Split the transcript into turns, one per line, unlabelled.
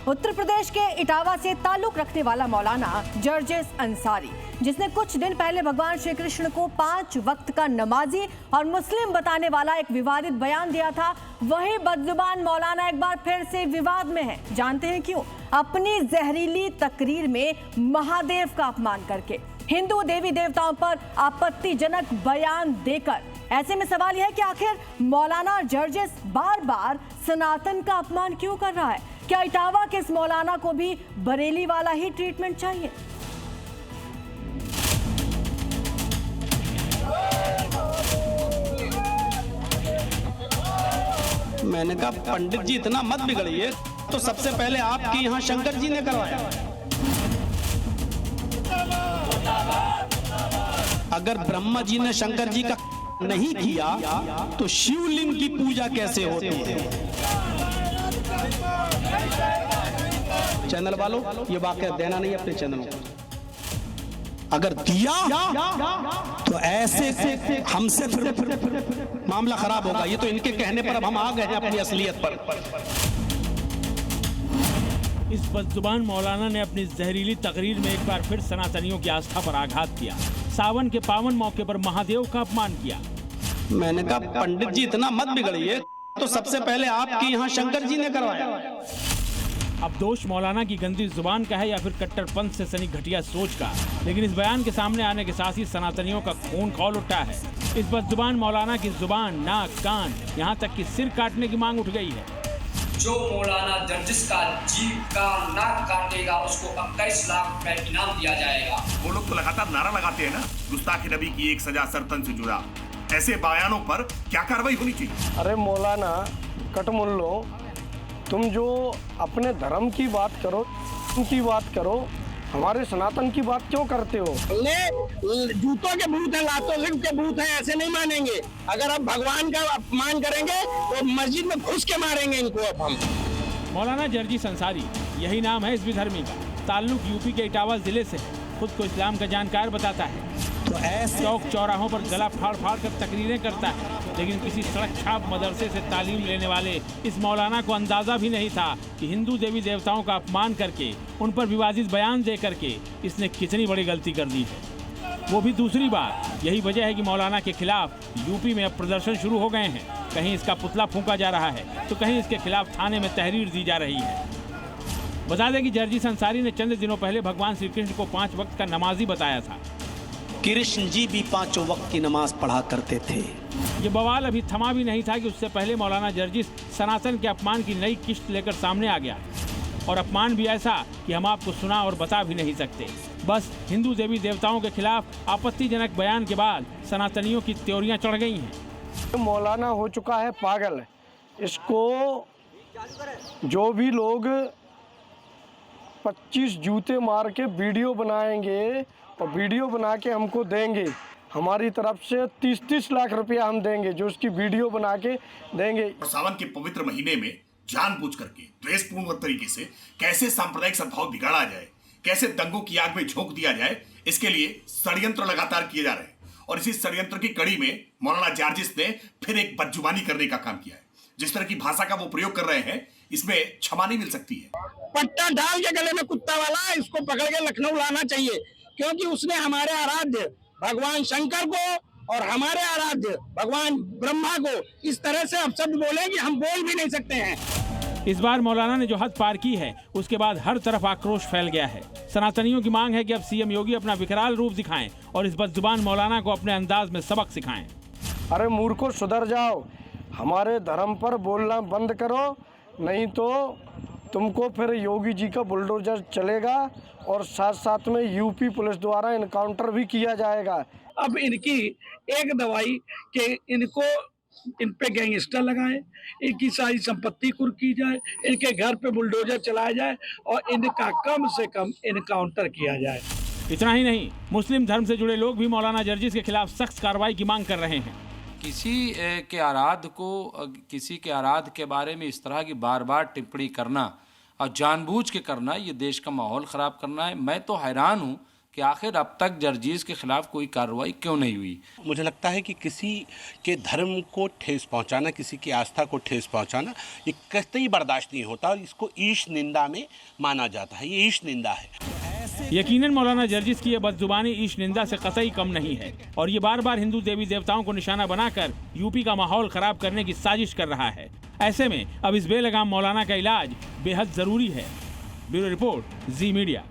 उत्तर प्रदेश के इटावा से ताल्लुक रखने वाला मौलाना जर्जिस अंसारी, जिसने कुछ दिन पहले भगवान श्री कृष्ण को 5 वक्त का नमाजी और मुस्लिम बताने वाला एक विवादित बयान दिया था, वही बदजुबान मौलाना एक बार फिर से विवाद में है। जानते हैं क्यों? अपनी जहरीली तकरीर में महादेव का अपमान करके, हिंदू देवी देवताओं पर आपत्तिजनक बयान देकर। ऐसे में सवाल यह है कि आखिर मौलाना जर्जिस बार बार सनातन का अपमान क्यों कर रहा है? क्या इटावा के इस मौलाना को भी बरेली वाला ही ट्रीटमेंट चाहिए?
मैंने कहा पंडित जी इतना मत बिगड़िए, तो सबसे पहले आपके यहाँ शंकर जी ने करवाया। अगर ब्रह्मा जी ने शंकर जी का नहीं किया तो शिवलिंग की पूजा कैसे होती है? चैनल वालों, ये वाकया देना नहीं अपने चैनलों को। अगर दिया तो ऐसे हमसे फिर मामला खराब होगा। ये तो इनके कहने पर अब हम आ गए हैं अपनी असलियत पर।
इस बदजुबान मौलाना ने अपनी जहरीली तकरीर में एक बार फिर सनातनियों की आस्था पर आघात किया। सावन के पावन मौके पर महादेव का अपमान किया।
मैंने कहा पंडित जी इतना मत बिगड़िए, तो सबसे पहले आपके यहाँ शंकर जी ने करवाया।
अब दोष मौलाना की गंदी जुबान का है या फिर कट्टरपंथ से सनी घटिया सोच का, लेकिन इस बयान के सामने आने के साथ ही सनातनियों का खून खौल उठा है। इस बदजुबान मौलाना की जुबान, नाक, कान, यहाँ तक कि सिर काटने की मांग उठ गई है।
जो मौलाना जर्जिस का जीभ का नाक काटेगा उसको 21 लाख रुपए इनाम दिया जाएगा।
वो लोग तो लगातार नारा लगाते हैं ना, गुस्ताखी नबी की एक सजा सरतन से जुड़ा। ऐसे बयानों पर क्या कार्रवाई होनी चाहिए?
अरे मौलाना कटमुल्लो, तुम जो अपने धर्म की बात करो, उनकी बात करो, हमारे सनातन की बात क्यों करते हो?
जूतों के भूत है, लातों के भूत है, ऐसे नहीं मानेंगे। अगर आप भगवान का अपमान करेंगे तो मस्जिद में घुस के मारेंगे इनको। अब हम
मौलाना जर्जिस अंसारी, यही नाम है इस विधर्मी का। ताल्लुक यूपी के इटावा जिले से है। खुद को इस्लाम का जानकार बताता है, तो ऐसे चौक चौराहों पर गला फाड़ फाड़ कर तकरीरें करता है। लेकिन किसी सड़क छाप मदरसे से तालीम लेने वाले इस मौलाना को अंदाजा भी नहीं था कि हिंदू देवी देवताओं का अपमान करके, उन पर विवादित बयान दे करके इसने कितनी बड़ी गलती कर दी है, वो भी दूसरी बार। यही वजह है कि मौलाना के खिलाफ यूपी में अब प्रदर्शन शुरू हो गए हैं। कहीं इसका पुतला फूंका जा रहा है तो कहीं इसके खिलाफ थाने में तहरीर दी जा रही है। बता दें कि जर्जिस अंसारी ने चंद दिनों पहले भगवान श्री कृष्ण को 5 वक्त का नमाजी बताया था।
कृष्ण जी भी 5 वक्त की नमाज पढ़ा करते थे।
ये बवाल अभी थमा भी नहीं था कि उससे पहले मौलाना जर्जिस सनातन के अपमान की नई किस्त लेकर सामने आ गया। और अपमान भी ऐसा कि हम आपको सुना और बता भी नहीं सकते। बस हिंदू देवी देवताओं के खिलाफ आपत्तिजनक बयान के बाद सनातनियों की त्योरियां चढ़ गई हैं।
मौलाना हो चुका है पागल। इसको जो भी लोग 25 जूते मार के वीडियो बनाएंगे और वीडियो बना के हमको देंगे, हमारी तरफ से 30-30 लाख रुपया हम देंगे, जो उसकी वीडियो बना के देंगे।
सावन के पवित्र महीने में जानबूझ करके द्वेषपूर्ण तरीके से कैसे सांप्रदायिक सद्भाव बिगाड़ा जाए, कैसे दंगों की आग में झोंक दिया जाए, इसके लिए षड्यंत्र लगातार किए जा रहे हैं। और इसी षड्यंत्र की कड़ी में मौलाना जर्जिस ने फिर एक बदजुबानी करने का काम किया है। जिस तरह की भाषा का वो प्रयोग कर रहे हैं, इसमें क्षमा नहीं मिल सकती है।
पट्टा डाल के गले में कुत्ता वाला, इसको पकड़ के लखनऊ लाना चाहिए, क्योंकि उसने हमारे आराध्य भगवान शंकर को और हमारे आराध्य भगवान ब्रह्मा को इस तरह से अपशब्द बोले कि हम बोल भी नहीं सकते हैं।
इस बार मौलाना ने जो हद पार की है, उसके बाद हर तरफ आक्रोश फैल गया है। सनातनियों की मांग है कि अब सीएम योगी अपना विकराल रूप दिखाएं और इस बदजुबान मौलाना को अपने अंदाज में सबक सिखाएं।
अरे मूर्खों, सुधर जाओ, हमारे धर्म पर बोलना बंद करो, नहीं तो तुमको फिर योगी जी का बुलडोजर चलेगा और साथ साथ में यूपी पुलिस द्वारा इनकाउंटर भी किया जाएगा।
अब इनकी एक दवाई के इनको इन पे गैंगस्टर लगाए, इनकी सारी संपत्ति कुर्क की जाए, इनके घर पे बुलडोजर चलाया जाए और इनका कम से कम इनकाउंटर किया जाए।
इतना ही नहीं, मुस्लिम धर्म से जुड़े लोग भी मौलाना जर्जिस के खिलाफ सख्त कार्रवाई की मांग कर रहे हैं।
किसी के आराध्य को, किसी के आराध्य के बारे में इस तरह की बार बार टिप्पणी करना और जानबूझ के करना, ये देश का माहौल ख़राब करना है। मैं तो हैरान हूँ कि आखिर अब तक जर्जीस के खिलाफ कोई कार्रवाई क्यों नहीं हुई।
मुझे लगता है कि किसी के धर्म को ठेस पहुंचाना, किसी की आस्था को ठेस पहुंचाना ये कतई बर्दाश्त नहीं होता और इसको ईश निंदा में माना जाता है। ये ईश निंदा है।
यकीनन मौलाना जर्जिस की यह बदजुबानी ईश निंदा से कतई कम नहीं है और ये बार बार हिंदू देवी देवताओं को निशाना बनाकर यूपी का माहौल खराब करने की साजिश कर रहा है। ऐसे में अब इस बेलगाम मौलाना का इलाज बेहद जरूरी है। ब्यूरो रिपोर्ट, जी मीडिया।